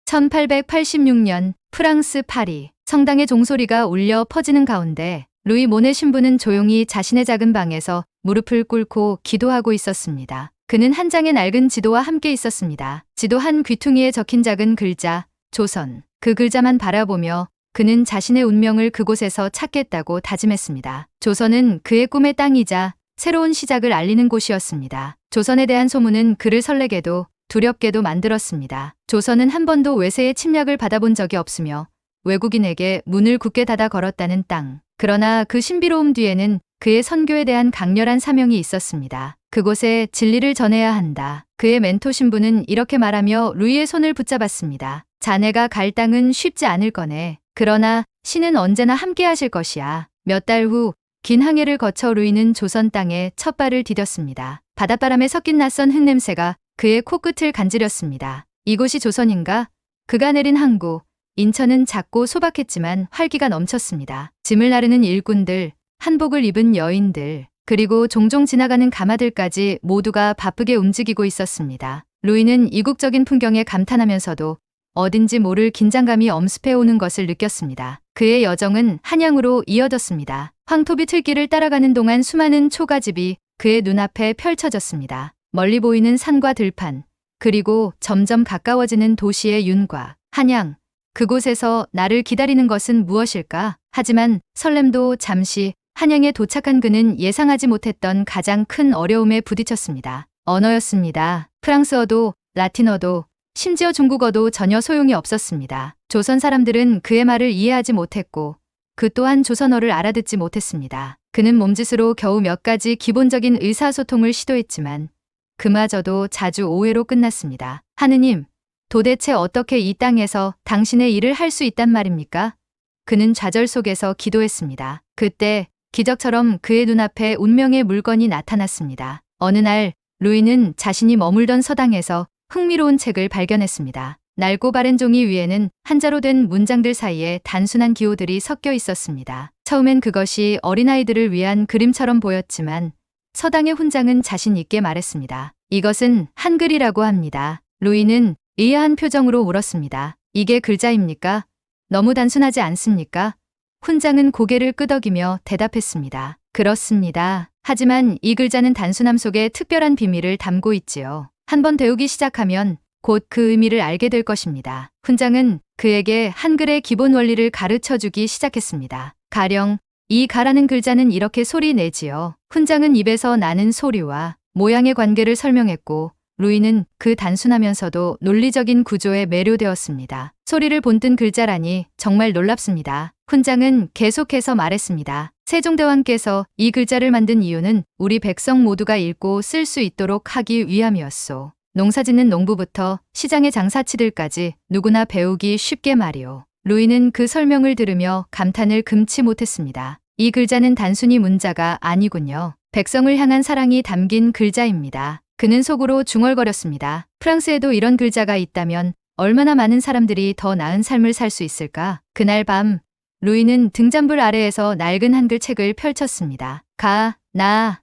1886년 프랑스 파리 성당의 종소리가 울려 퍼지는 가운데 루이 모네 신부는 조용히 자신의 작은 방에서 무릎을 꿇고 기도하고 있었습니다. 그는 한 장의 낡은 지도와 함께 있었습니다. 지도 한 귀퉁이에 적힌 작은 글자 조선. 그 글자만 바라보며 그는 자신의 운명을 그곳에서 찾겠다고 다짐했습니다. 조선은 그의 꿈의 땅이자 새로운 시작을 알리는 곳이었습니다. 조선에 대한 소문은 그를 설레게도 두렵게도 만들었습니다. 조선은 한 번도 외세의 침략을 받아본 적이 없으며 외국인에게 문을 굳게 닫아 걸었다는 땅. 그러나 그 신비로움 뒤에는 그의 선교에 대한 강렬한 사명이 있었습니다. 그곳에 진리를 전해야 한다. 그의 멘토 신부는 이렇게 말하며 루이의 손을 붙잡았습니다. 자네가 갈 땅은 쉽지 않을 거네. 그러나 신은 언제나 함께 하실 것이야. 몇 달 후 긴 항해를 거쳐 루이는 조선 땅에 첫 발을 디뎠습니다. 바닷바람에 섞인 낯선 흙냄새가 그의 코끝을 간지렸습니다. 이곳이 조선인가? 그가 내린 항구. 인천은 작고 소박했지만 활기가 넘쳤습니다. 짐을 나르는 일꾼들, 한복을 입은 여인들, 그리고 종종 지나가는 가마들까지 모두가 바쁘게 움직이고 있었습니다. 루이는 이국적인 풍경에 감탄하면서도 어딘지 모를 긴장감이 엄습해 오는 것을 느꼈습니다. 그의 여정은 한양으로 이어졌습니다. 황토비 틀길을 따라가는 동안 수많은 초가집이 그의 눈앞에 펼쳐졌습니다. 멀리 보이는 산과 들판, 그리고 점점 가까워지는 도시의 윤곽. 한양, 그곳에서 나를 기다리는 것은 무엇일까? 하지만 설렘도 잠시 한양에 도착한 그는 예상하지 못했던 가장 큰 어려움에 부딪혔습니다. 언어였습니다. 프랑스어도 라틴어도 심지어 중국어도 전혀 소용이 없었습니다. 조선 사람들은 그의 말을 이해하지 못했고 그 또한 조선어를 알아듣지 못했습니다. 그는 몸짓으로 겨우 몇 가지 기본적인 의사소통을 시도했지만 그마저도 자주 오해로 끝났습니다. 하느님, 도대체 어떻게 이 땅에서 당신의 일을 할 수 있단 말입니까? 그는 좌절 속에서 기도했습니다. 그때 기적처럼 그의 눈앞에 운명의 물건이 나타났습니다. 어느 날 루이는 자신이 머물던 서당에서 흥미로운 책을 발견했습니다. 낡고 바랜 종이 위에는 한자로 된 문장들 사이에 단순한 기호들이 섞여 있었습니다. 처음엔 그것이 어린아이들을 위한 그림처럼 보였지만 서당의 훈장은 자신 있게 말했습니다. 이것은 한글이라고 합니다. 루이는 의아한 표정으로 물었습니다. 이게 글자입니까? 너무 단순하지 않습니까? 훈장은 고개를 끄덕이며 대답했습니다. 그렇습니다. 하지만 이 글자는 단순함 속에 특별한 비밀을 담고 있지요. 한번 배우기 시작하면 곧 그 의미를 알게 될 것입니다. 훈장은 그에게 한글의 기본 원리를 가르쳐주기 시작했습니다. 가령 이 가라는 글자는 이렇게 소리 내지요. 훈장은 입에서 나는 소리와 모양의 관계를 설명했고 루이는 그 단순하면서도 논리적인 구조에 매료되었습니다. 소리를 본뜬 글자라니 정말 놀랍습니다. 훈장은 계속해서 말했습니다. 세종대왕께서 이 글자를 만든 이유는 우리 백성 모두가 읽고 쓸 수 있도록 하기 위함이었소. 농사짓는 농부부터 시장의 장사치들까지 누구나 배우기 쉽게 말이오. 루이는 그 설명을 들으며 감탄을 금치 못했습니다. 이 글자는 단순히 문자가 아니군요. 백성을 향한 사랑이 담긴 글자입니다. 그는 속으로 중얼거렸습니다. 프랑스에도 이런 글자가 있다면 얼마나 많은 사람들이 더 나은 삶을 살 수 있을까? 그날 밤 루이는 등잔불 아래에서 낡은 한글 책을 펼쳤습니다. 가, 나,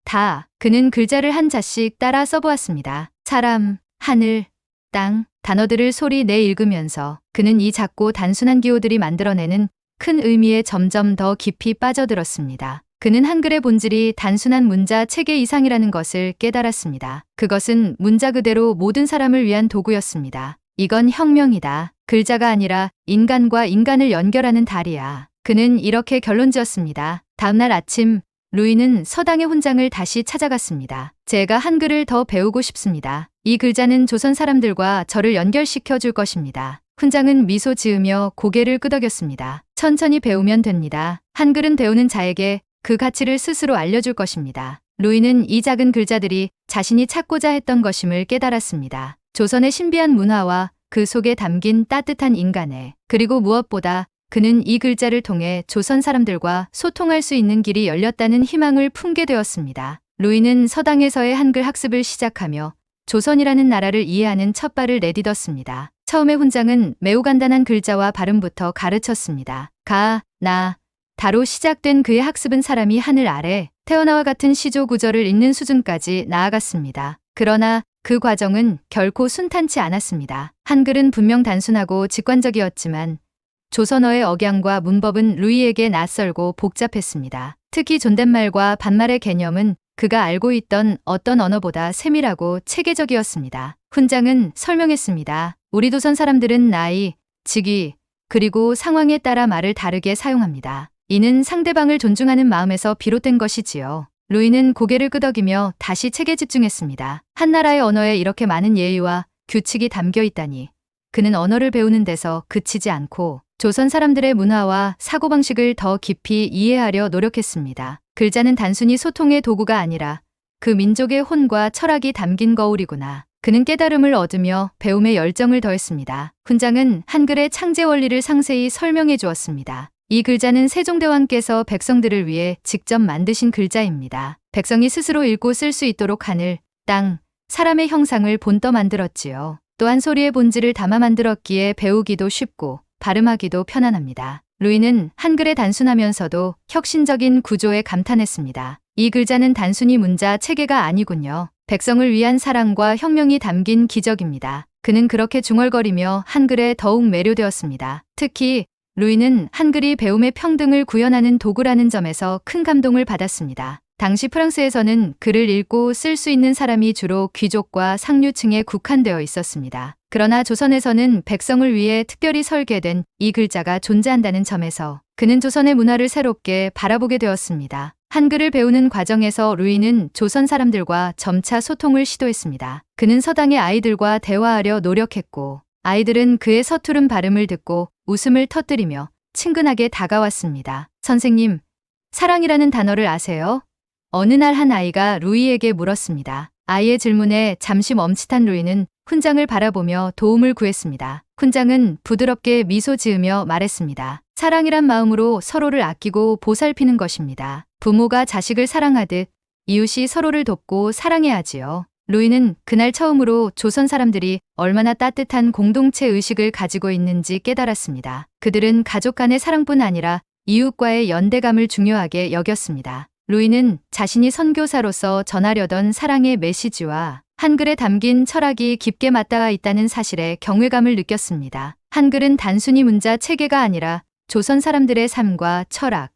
다. 그는 글자를 한 자씩 따라 써보았습니다. 사람, 하늘, 땅, 단어들을 소리 내 읽으면서 그는 이 작고 단순한 기호들이 만들어내는 큰 의미에 점점 더 깊이 빠져들었습니다. 그는 한글의 본질이 단순한 문자 체계 이상이라는 것을 깨달았습니다. 그것은 문자 그대로 모든 사람을 위한 도구였습니다. 이건 혁명이다. 글자가 아니라 인간과 인간을 연결하는 다리야. 그는 이렇게 결론지었습니다. 다음날 아침 루이는 서당의 훈장을 다시 찾아갔습니다. 제가 한글을 더 배우고 싶습니다. 이 글자는 조선 사람들과 저를 연결시켜 줄 것입니다. 훈장은 미소 지으며 고개를 끄덕였습니다. 천천히 배우면 됩니다. 한글은 배우는 자에게 그 가치를 스스로 알려줄 것입니다. 루이는 이 작은 글자들이 자신이 찾고자 했던 것임을 깨달았습니다. 조선의 신비한 문화와 그 속에 담긴 따뜻한 인간애, 그리고 무엇보다 그는 이 글자를 통해 조선 사람들과 소통할 수 있는 길이 열렸다는 희망을 품게 되었습니다. 루이는 서당에서의 한글 학습을 시작하며 조선이라는 나라를 이해하는 첫 발을 내딛었습니다. 처음에 훈장은 매우 간단한 글자와 발음부터 가르쳤습니다. 가, 나, 다로 시작된 그의 학습은 사람이 하늘 아래 태어나와 같은 시조 구절을 읽는 수준까지 나아갔습니다. 그러나 그 과정은 결코 순탄치 않았습니다. 한글은 분명 단순하고 직관적이었지만 조선어의 억양과 문법은 루이에게 낯설고 복잡했습니다. 특히 존댓말과 반말의 개념은 그가 알고 있던 어떤 언어보다 세밀하고 체계적이었습니다. 훈장은 설명했습니다. 우리 조선 사람들은 나이, 직위, 그리고 상황에 따라 말을 다르게 사용합니다. 이는 상대방을 존중하는 마음에서 비롯된 것이지요. 루이는 고개를 끄덕이며 다시 책에 집중했습니다. 한 나라의 언어에 이렇게 많은 예의와 규칙이 담겨 있다니. 그는 언어를 배우는 데서 그치지 않고 조선 사람들의 문화와 사고방식을 더 깊이 이해하려 노력했습니다. 글자는 단순히 소통의 도구가 아니라 그 민족의 혼과 철학이 담긴 거울이구나. 그는 깨달음을 얻으며 배움에 열정을 더했습니다. 훈장은 한글의 창제 원리를 상세히 설명해 주었습니다. 이 글자는 세종대왕께서 백성들을 위해 직접 만드신 글자입니다. 백성이 스스로 읽고 쓸 수 있도록 하늘, 땅, 사람의 형상을 본떠 만들었지요. 또한 소리의 본질을 담아 만들었기에 배우기도 쉽고 발음하기도 편안합니다. 루이는 한글의 단순하면서도 혁신적인 구조에 감탄했습니다. 이 글자는 단순히 문자 체계가 아니군요. 백성을 위한 사랑과 혁명이 담긴 기적입니다. 그는 그렇게 중얼거리며 한글에 더욱 매료되었습니다. 특히 루이는 한글이 배움의 평등을 구현하는 도구라는 점에서 큰 감동을 받았습니다. 당시 프랑스에서는 글을 읽고 쓸 수 있는 사람이 주로 귀족과 상류층에 국한되어 있었습니다. 그러나 조선에서는 백성을 위해 특별히 설계된 이 글자가 존재한다는 점에서 그는 조선의 문화를 새롭게 바라보게 되었습니다. 한글을 배우는 과정에서 루이는 조선 사람들과 점차 소통을 시도했습니다. 그는 서당의 아이들과 대화하려 노력했고 아이들은 그의 서투른 발음을 듣고 웃음을 터뜨리며 친근하게 다가왔습니다. 선생님, 사랑이라는 단어를 아세요? 어느 날 한 아이가 루이에게 물었습니다. 아이의 질문에 잠시 멈칫한 루이는 훈장을 바라보며 도움을 구했습니다. 훈장은 부드럽게 미소 지으며 말했습니다. 사랑이란 마음으로 서로를 아끼고 보살피는 것입니다. 부모가 자식을 사랑하듯 이웃이 서로를 돕고 사랑해야지요. 루이는 그날 처음으로 조선 사람들이 얼마나 따뜻한 공동체 의식을 가지고 있는지 깨달았습니다. 그들은 가족 간의 사랑뿐 아니라 이웃과의 연대감을 중요하게 여겼습니다. 루이는 자신이 선교사로서 전하려던 사랑의 메시지와 한글에 담긴 철학이 깊게 맞닿아 있다는 사실에 경외감을 느꼈습니다. 한글은 단순히 문자 체계가 아니라 조선 사람들의 삶과 철학,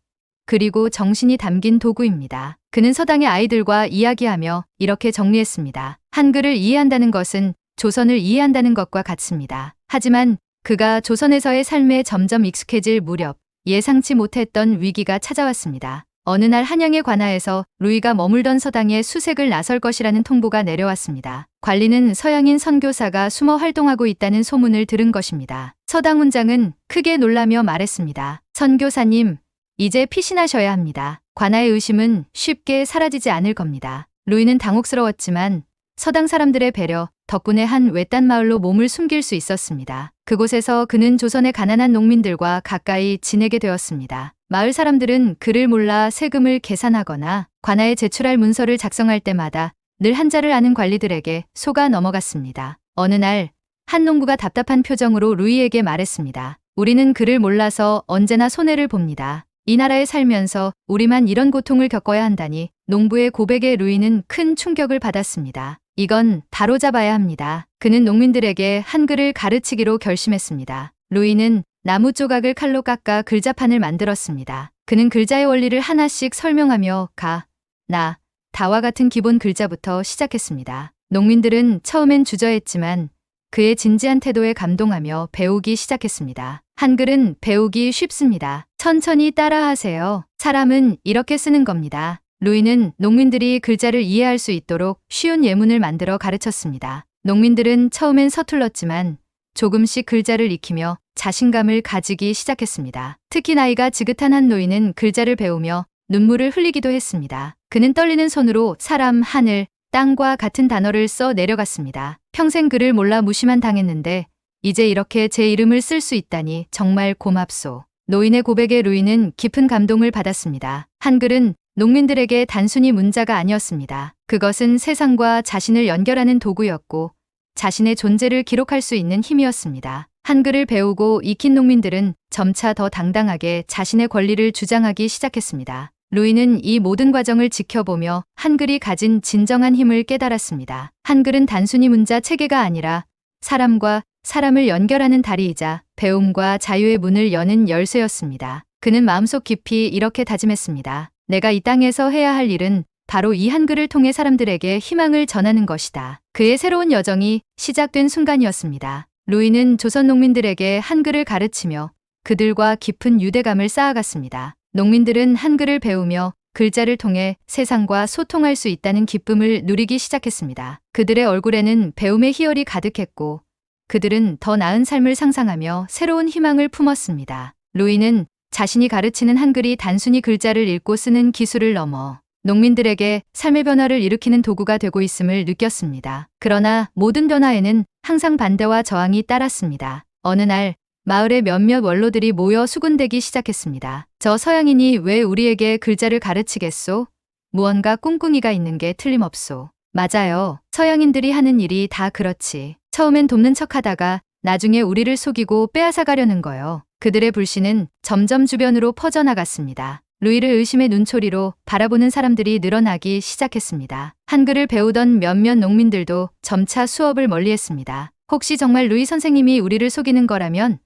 그리고 정신이 담긴 도구입니다. 그는 서당의 아이들과 이야기하며 이렇게 정리했습니다. 한글을 이해한다는 것은 조선을 이해한다는 것과 같습니다. 하지만 그가 조선에서의 삶에 점점 익숙해질 무렵 예상치 못했던 위기가 찾아왔습니다. 어느 날 한양의 관하에서 루이가 머물던 서당에 수색을 나설 것이라는 통보가 내려왔습니다. 관리는 서양인 선교사가 숨어 활동하고 있다는 소문을 들은 것입니다. 서당 훈장은 크게 놀라며 말했습니다. 선교사님, 이제 피신하셔야 합니다. 관아의 의심은 쉽게 사라지지 않을 겁니다. 루이는 당혹스러웠지만 서당 사람들의 배려 덕분에 한 외딴 마을로 몸을 숨길 수 있었습니다. 그곳에서 그는 조선의 가난한 농민들과 가까이 지내게 되었습니다. 마을 사람들은 그를 몰라 세금을 계산하거나 관아에 제출할 문서를 작성할 때마다 늘 한자를 아는 관리들에게 속아 넘어갔습니다. 어느 날 한 농부가 답답한 표정으로 루이에게 말했습니다. 우리는 그를 몰라서 언제나 손해를 봅니다. 이 나라에 살면서 우리만 이런 고통을 겪어야 한다니. 농부의 고백에 루이는 큰 충격을 받았습니다. 이건 바로잡아야 합니다. 그는 농민들에게 한글을 가르치기로 결심했습니다. 루이는 나무 조각을 칼로 깎아 글자판을 만들었습니다. 그는 글자의 원리를 하나씩 설명하며 가, 나, 다와 같은 기본 글자부터 시작했습니다. 농민들은 처음엔 주저했지만 그의 진지한 태도에 감동하며 배우기 시작했습니다. 한글은 배우기 쉽습니다. 천천히 따라하세요. 사람은 이렇게 쓰는 겁니다. 루이는 농민들이 글자를 이해할 수 있도록 쉬운 예문을 만들어 가르쳤습니다. 농민들은 처음엔 서툴렀지만 조금씩 글자를 익히며 자신감을 가지기 시작했습니다. 특히 나이가 지긋한 한 노인은 글자를 배우며 눈물을 흘리기도 했습니다. 그는 떨리는 손으로 사람, 하늘, 땅과 같은 단어를 써 내려갔습니다. 평생 글을 몰라 무시만 당했는데 이제 이렇게 제 이름을 쓸 수 있다니 정말 고맙소. 노인의 고백에 루이는 깊은 감동을 받았습니다. 한글은 농민들에게 단순히 문자가 아니었습니다. 그것은 세상과 자신을 연결하는 도구였고 자신의 존재를 기록할 수 있는 힘이었습니다. 한글을 배우고 익힌 농민들은 점차 더 당당하게 자신의 권리를 주장하기 시작했습니다. 루이는 이 모든 과정을 지켜보며 한글이 가진 진정한 힘을 깨달았습니다. 한글은 단순히 문자 체계가 아니라 사람과 사람을 연결하는 다리이자 배움과 자유의 문을 여는 열쇠였습니다. 그는 마음속 깊이 이렇게 다짐했습니다. 내가 이 땅에서 해야 할 일은 바로 이 한글을 통해 사람들에게 희망을 전하는 것이다. 그의 새로운 여정이 시작된 순간이었습니다. 루이는 조선 농민들에게 한글을 가르치며 그들과 깊은 유대감을 쌓아갔습니다. 농민들은 한글을 배우며 글자를 통해 세상과 소통할 수 있다는 기쁨을 누리기 시작했습니다. 그들의 얼굴에는 배움의 희열이 가득했고 그들은 더 나은 삶을 상상하며 새로운 희망을 품었습니다. 루이는 자신이 가르치는 한글이 단순히 글자를 읽고 쓰는 기술을 넘어 농민들에게 삶의 변화를 일으키는 도구가 되고 있음을 느꼈습니다. 그러나 모든 변화에는 항상 반대와 저항이 따랐습니다. 어느 날 마을의 몇몇 원로들이 모여 수군대기 시작했습니다. 저 서양인이 왜 우리에게 글자를 가르치겠소? 무언가 꿍꿍이가 있는 게 틀림없소. 맞아요. 서양인들이 하는 일이 다 그렇지. 처음엔 돕는 척하다가 나중에 우리를 속이고 빼앗아가려는 거요. 그들의 불신은 점점 주변으로 퍼져나갔습니다. 루이를 의심의 눈초리로 바라보는 사람들이 늘어나기 시작했습니다. 한글을 배우던 몇몇 농민들도 점차 수업을 멀리했습니다. 혹시 정말 루이 선생님이 우리를 속이는 거라면?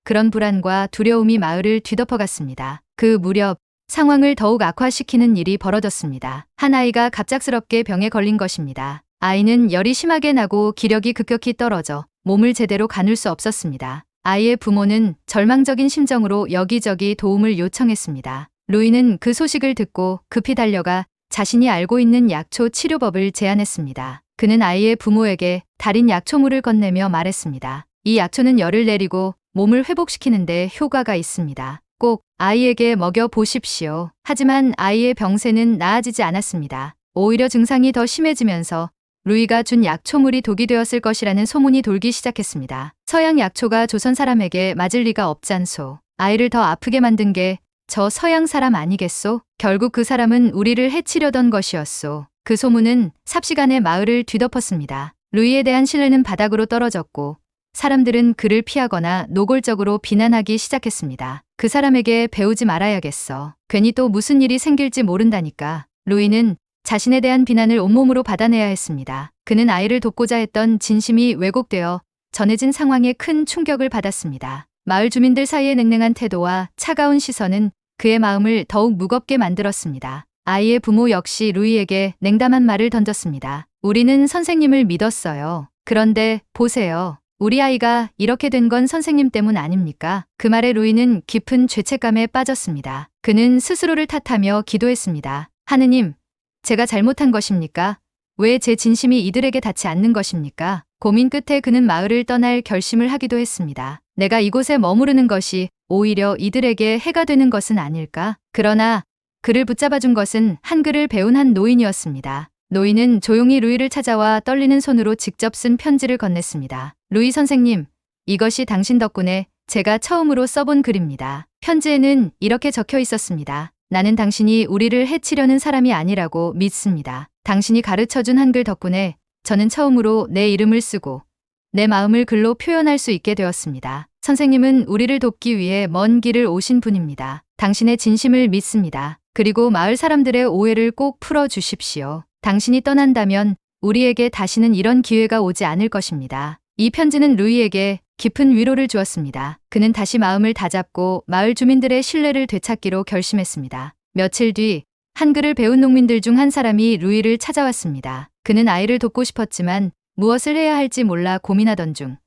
그런 불안과 두려움이 마을을 뒤덮어갔습니다. 그 무렵 상황을 더욱 악화시키는 일이 벌어졌습니다. 한 아이가 갑작스럽게 병에 걸린 것입니다. 아이는 열이 심하게 나고 기력이 급격히 떨어져 몸을 제대로 가눌 수 없었습니다. 아이의 부모는 절망적인 심정으로 여기저기 도움을 요청했습니다. 루이는 그 소식을 듣고 급히 달려가 자신이 알고 있는 약초 치료법을 제안했습니다. 그는 아이의 부모에게 달인 약초물을 건네며 말했습니다. 이 약초는 열을 내리고 몸을 회복시키는데 효과가 있습니다. 꼭 아이에게 먹여 보십시오. 하지만 아이의 병세는 나아지지 않았습니다. 오히려 증상이 더 심해지면서 루이가 준 약초물이 독이 되었을 것이라는 소문이 돌기 시작했습니다. 서양 약초가 조선 사람에게 맞을 리가 없잖소. 아이를 더 아프게 만든 게 저 서양 사람 아니겠소? 결국 그 사람은 우리를 해치려던 것이었소. 그 소문은 삽시간에 마을을 뒤덮었습니다. 루이에 대한 신뢰는 바닥으로 떨어졌고 사람들은 그를 피하거나 노골적으로 비난하기 시작했습니다. 그 사람에게 배우지 말아야겠어. 괜히 또 무슨 일이 생길지 모른다니까. 루이는 자신에 대한 비난을 온몸으로 받아내야 했습니다. 그는 아이를 돕고자 했던 진심이 왜곡되어 전해진 상황에 큰 충격을 받았습니다. 마을 주민들 사이의 냉랭한 태도와 차가운 시선은 그의 마음을 더욱 무겁게 만들었습니다. 아이의 부모 역시 루이에게 냉담한 말을 던졌습니다. 우리는 선생님을 믿었어요. 그런데 보세요. 우리 아이가 이렇게 된 건 선생님 때문 아닙니까? 그 말에 루이는 깊은 죄책감에 빠졌습니다. 그는 스스로를 탓하며 기도했습니다. 하느님, 제가 잘못한 것입니까? 왜 제 진심이 이들에게 닿지 않는 것입니까? 고민 끝에 그는 마을을 떠날 결심을 하기도 했습니다. 내가 이곳에 머무르는 것이 오히려 이들에게 해가 되는 것은 아닐까? 그러나 그를 붙잡아준 것은 한글을 배운 한 노인이었습니다. 노인은 조용히 루이를 찾아와 떨리는 손으로 직접 쓴 편지를 건넸습니다. 루이 선생님, 이것이 당신 덕분에 제가 처음으로 써본 글입니다. 편지에는 이렇게 적혀 있었습니다. 나는 당신이 우리를 해치려는 사람이 아니라고 믿습니다. 당신이 가르쳐준 한글 덕분에 저는 처음으로 내 이름을 쓰고 내 마음을 글로 표현할 수 있게 되었습니다. 선생님은 우리를 돕기 위해 먼 길을 오신 분입니다. 당신의 진심을 믿습니다. 그리고 마을 사람들의 오해를 꼭 풀어주십시오. 당신이 떠난다면 우리에게 다시는 이런 기회가 오지 않을 것입니다. 이 편지는 루이에게 깊은 위로를 주었습니다. 그는 다시 마음을 다잡고 마을 주민들의 신뢰를 되찾기로 결심했습니다. 며칠 뒤 한글을 배운 농민들 중 한 사람이 루이를 찾아왔습니다. 그는 아이를 돕고 싶었지만 무엇을 해야 할지 몰라 고민하던 중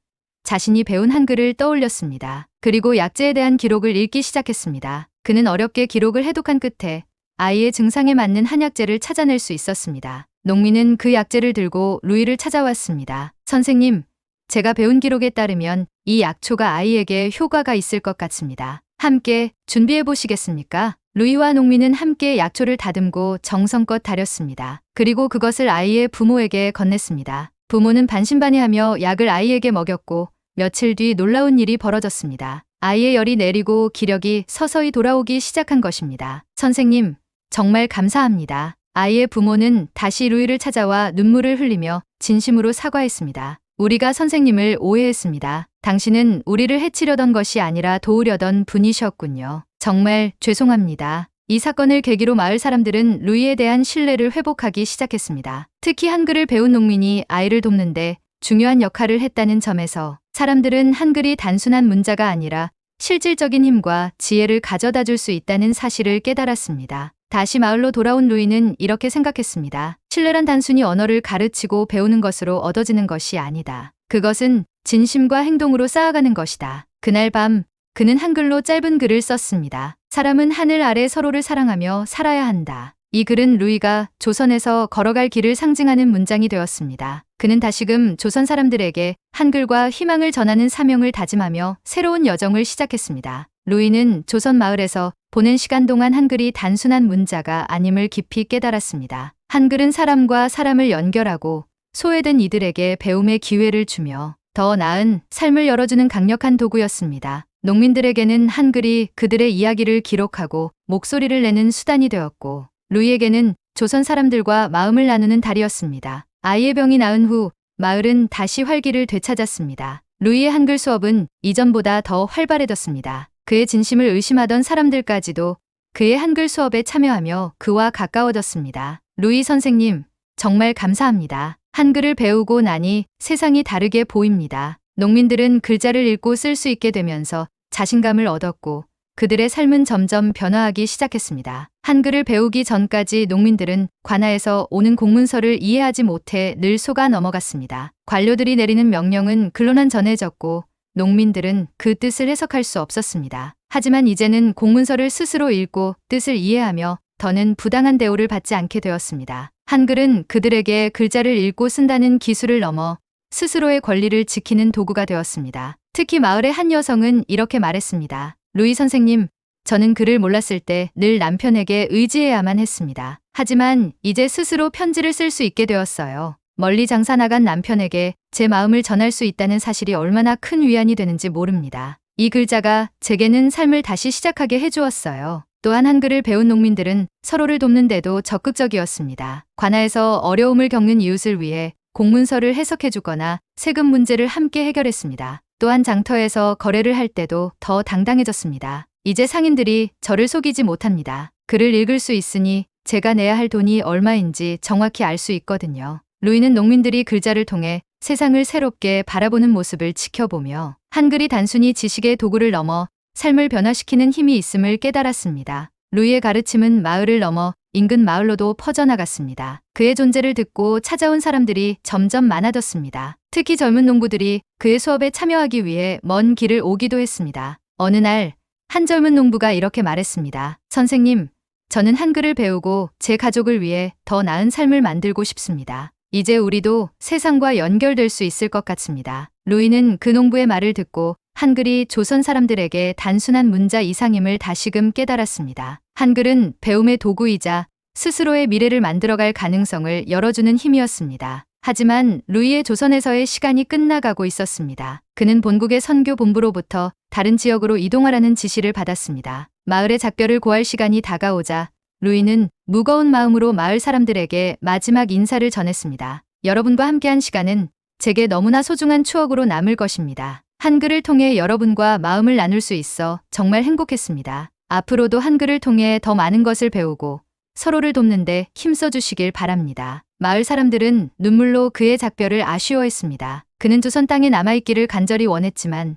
자신이 배운 한글을 떠올렸습니다. 그리고 약재에 대한 기록을 읽기 시작했습니다. 그는 어렵게 기록을 해독한 끝에 아이의 증상에 맞는 한약재를 찾아낼 수 있었습니다. 농민은 그 약재를 들고 루이를 찾아왔습니다. 선생님, 제가 배운 기록에 따르면 이 약초가 아이에게 효과가 있을 것 같습니다. 함께 준비해 보시겠습니까? 루이와 농민은 함께 약초를 다듬고 정성껏 다렸습니다. 그리고 그것을 아이의 부모에게 건넸습니다. 부모는 반신반의하며 약을 아이에게 먹였고 며칠 뒤 놀라운 일이 벌어졌습니다. 아이의 열이 내리고 기력이 서서히 돌아오기 시작한 것입니다. 선생님, 정말 감사합니다. 아이의 부모는 다시 루이를 찾아와 눈물을 흘리며 진심으로 사과했습니다. 우리가 선생님을 오해했습니다. 당신은 우리를 해치려던 것이 아니라 도우려던 분이셨군요. 정말 죄송합니다. 이 사건을 계기로 마을 사람들은 루이에 대한 신뢰를 회복하기 시작했습니다. 특히 한글을 배운 농민이 아이를 돕는데 중요한 역할을 했다는 점에서 사람들은 한글이 단순한 문자가 아니라 실질적인 힘과 지혜를 가져다 줄 수 있다는 사실을 깨달았습니다. 다시 마을로 돌아온 루이는 이렇게 생각했습니다. 신뢰란 단순히 언어를 가르치고 배우는 것으로 얻어지는 것이 아니다. 그것은 진심과 행동으로 쌓아가는 것이다. 그날 밤 그는 한글로 짧은 글을 썼습니다. 사람은 하늘 아래 서로를 사랑하며 살아야 한다. 이 글은 루이가 조선에서 걸어갈 길을 상징하는 문장이 되었습니다. 그는 다시금 조선 사람들에게 한글과 희망을 전하는 사명을 다짐하며 새로운 여정을 시작했습니다. 루이는 조선 마을에서 보낸 시간 동안 한글이 단순한 문자가 아님을 깊이 깨달았습니다. 한글은 사람과 사람을 연결하고 소외된 이들에게 배움의 기회를 주며 더 나은 삶을 열어주는 강력한 도구였습니다. 농민들에게는 한글이 그들의 이야기를 기록하고 목소리를 내는 수단이 되었고, 루이에게는 조선 사람들과 마음을 나누는 달이었습니다. 아이의 병이 나은 후 마을은 다시 활기를 되찾았습니다. 루이의 한글 수업은 이전보다 더 활발해졌습니다. 그의 진심을 의심하던 사람들까지도 그의 한글 수업에 참여하며 그와 가까워졌습니다. 루이 선생님, 정말 감사합니다. 한글을 배우고 나니 세상이 다르게 보입니다. 농민들은 글자를 읽고 쓸 수 있게 되면서 자신감을 얻었고 그들의 삶은 점점 변화하기 시작했습니다. 한글을 배우기 전까지 농민들은 관아에서 오는 공문서를 이해하지 못해 늘 속아 넘어갔습니다. 관료들이 내리는 명령은 글로만 전해졌고 농민들은 그 뜻을 해석할 수 없었습니다. 하지만 이제는 공문서를 스스로 읽고 뜻을 이해하며 더는 부당한 대우를 받지 않게 되었습니다. 한글은 그들에게 글자를 읽고 쓴다는 기술을 넘어 스스로의 권리를 지키는 도구가 되었습니다. 특히 마을의 한 여성은 이렇게 말했습니다. 루이 선생님, 저는 글을 몰랐을 때 늘 남편에게 의지해야만 했습니다. 하지만 이제 스스로 편지를 쓸 수 있게 되었어요. 멀리 장사 나간 남편에게 제 마음을 전할 수 있다는 사실이 얼마나 큰 위안이 되는지 모릅니다. 이 글자가 제게는 삶을 다시 시작하게 해주었어요. 또한 한글을 배운 농민들은 서로를 돕는 데도 적극적이었습니다. 관아에서 어려움을 겪는 이웃을 위해 공문서를 해석해주거나 세금 문제를 함께 해결했습니다. 또한 장터에서 거래를 할 때도 더 당당해졌습니다. 이제 상인들이 저를 속이지 못합니다. 글을 읽을 수 있으니 제가 내야 할 돈이 얼마인지 정확히 알 수 있거든요. 루이는 농민들이 글자를 통해 세상을 새롭게 바라보는 모습을 지켜보며 한글이 단순히 지식의 도구를 넘어 삶을 변화시키는 힘이 있음을 깨달았습니다. 루이의 가르침은 마을을 넘어 인근 마을로도 퍼져나갔습니다. 그의 존재를 듣고 찾아온 사람들이 점점 많아졌습니다. 특히 젊은 농부들이 그의 수업에 참여하기 위해 먼 길을 오기도 했습니다. 어느 날, 한 젊은 농부가 이렇게 말했습니다. 선생님, 저는 한글을 배우고 제 가족을 위해 더 나은 삶을 만들고 싶습니다. 이제 우리도 세상과 연결될 수 있을 것 같습니다. 루이는 그 농부의 말을 듣고 한글이 조선 사람들에게 단순한 문자 이상임을 다시금 깨달았습니다. 한글은 배움의 도구이자 스스로의 미래를 만들어갈 가능성을 열어주는 힘이었습니다. 하지만 루이의 조선에서의 시간이 끝나가고 있었습니다. 그는 본국의 선교 본부로부터 다른 지역으로 이동하라는 지시를 받았습니다. 마을의 작별을 고할 시간이 다가오자 루이는 무거운 마음으로 마을 사람들에게 마지막 인사를 전했습니다. 여러분과 함께한 시간은 제게 너무나 소중한 추억으로 남을 것입니다. 한글을 통해 여러분과 마음을 나눌 수 있어 정말 행복했습니다. 앞으로도 한글을 통해 더 많은 것을 배우고 서로를 돕는데 힘써 주시길 바랍니다. 마을 사람들은 눈물로 그의 작별을 아쉬워했습니다. 그는 조선 땅에 남아있기를 간절히 원했지만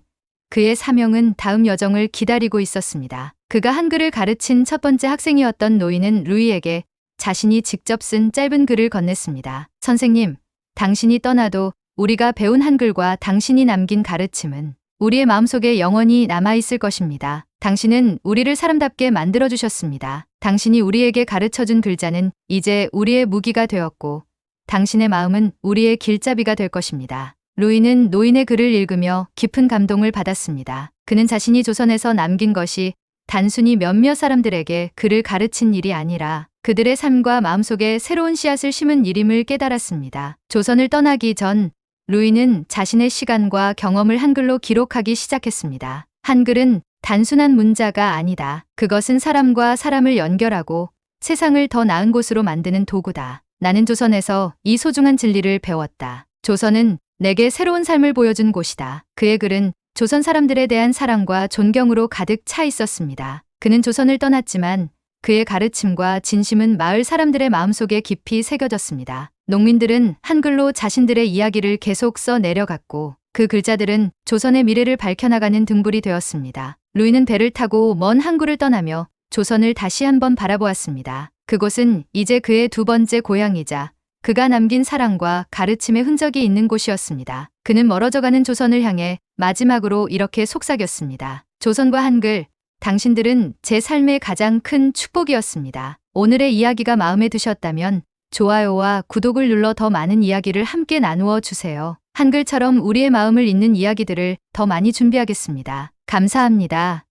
그의 사명은 다음 여정을 기다리고 있었습니다. 그가 한글을 가르친 첫 번째 학생이었던 노인은 루이에게 자신이 직접 쓴 짧은 글을 건넸습니다. 선생님, 당신이 떠나도 우리가 배운 한글과 당신이 남긴 가르침은 우리의 마음속에 영원히 남아있을 것입니다. 당신은 우리를 사람답게 만들어주셨습니다. 당신이 우리에게 가르쳐준 글자는 이제 우리의 무기가 되었고 당신의 마음은 우리의 길잡이가 될 것입니다. 루이는 노인의 글을 읽으며 깊은 감동을 받았습니다. 그는 자신이 조선에서 남긴 것이 단순히 몇몇 사람들에게 글을 가르친 일이 아니라 그들의 삶과 마음속에 새로운 씨앗을 심은 일임을 깨달았습니다. 조선을 떠나기 전 루이는 자신의 시간과 경험을 한글로 기록하기 시작했습니다. 한글은 단순한 문자가 아니다. 그것은 사람과 사람을 연결하고 세상을 더 나은 곳으로 만드는 도구다. 나는 조선에서 이 소중한 진리를 배웠다. 조선은 내게 새로운 삶을 보여준 곳이다. 그의 글은 조선 사람들에 대한 사랑과 존경으로 가득 차 있었습니다. 그는 조선을 떠났지만 그의 가르침과 진심은 마을 사람들의 마음속에 깊이 새겨졌습니다. 농민들은 한글로 자신들의 이야기를 계속 써 내려갔고 그 글자들은 조선의 미래를 밝혀나가는 등불이 되었습니다. 루이는 배를 타고 먼 항구를 떠나며 조선을 다시 한번 바라보았습니다. 그곳은 이제 그의 두 번째 고향이자 그가 남긴 사랑과 가르침의 흔적이 있는 곳이었습니다. 그는 멀어져가는 조선을 향해 마지막으로 이렇게 속삭였습니다. 조선과 한글, 당신들은 제 삶의 가장 큰 축복이었습니다. 오늘의 이야기가 마음에 드셨다면 좋아요와 구독을 눌러 더 많은 이야기를 함께 나누어 주세요. 한글처럼 우리의 마음을 잇는 이야기들을 더 많이 준비하겠습니다. 감사합니다.